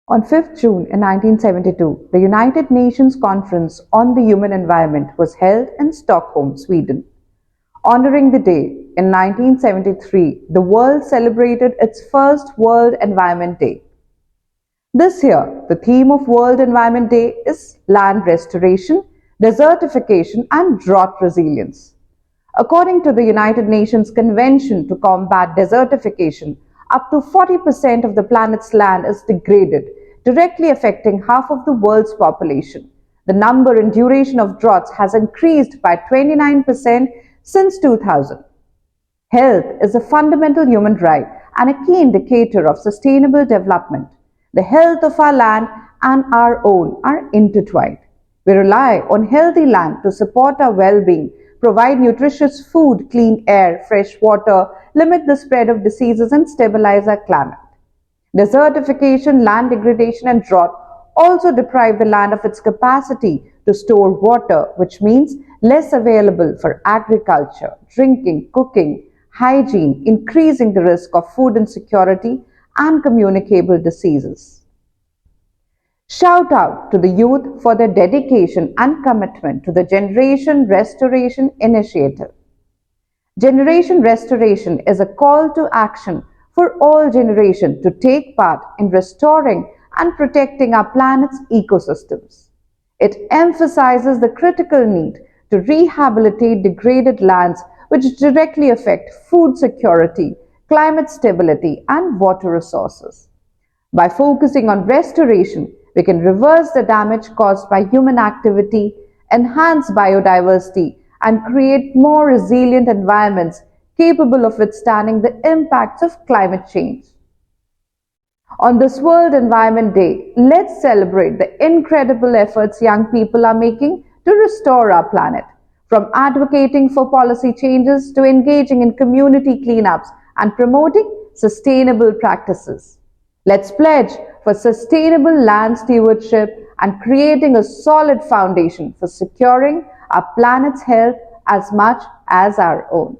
On 5th June in 1972, the United Nations Conference on the Human Environment was held in Stockholm, Sweden. Honoring the day, in 1973, the world celebrated its first World Environment Day. This year, the theme of World Environment Day is land restoration, desertification, and drought resilience. According to the United Nations Convention to Combat Desertification, up to 40% of the planet's land is degraded, directly affecting half of the world's population. The number and duration of droughts has increased by 29% since 2000. Health is a fundamental human right and a key indicator of sustainable development. The health of our land and our own are intertwined. We rely on healthy land to support our well-being, provide nutritious food, clean air, fresh water, limit the spread of diseases, and stabilize our climate. Desertification, land degradation, and drought also deprive the land of its capacity to store water, which means less available for agriculture, drinking, cooking, hygiene, increasing the risk of food insecurity and communicable diseases. Shout out to the youth for their dedication and commitment to the Generation Restoration Initiative. Generation Restoration is a call to action for all generations to take part in restoring and protecting our planet's ecosystems. It emphasizes the critical need to rehabilitate degraded lands which directly affect food security, climate stability, and water resources. By focusing on restoration, we can reverse the damage caused by human activity, enhance biodiversity, and create more resilient environments capable of withstanding the impacts of climate change. On this World Environment Day, let's celebrate the incredible efforts young people are making to restore our planet. From advocating for policy changes to engaging in community cleanups and promoting sustainable practices. Let's pledge for sustainable land stewardship and creating a solid foundation for securing our planet's health as much as our own.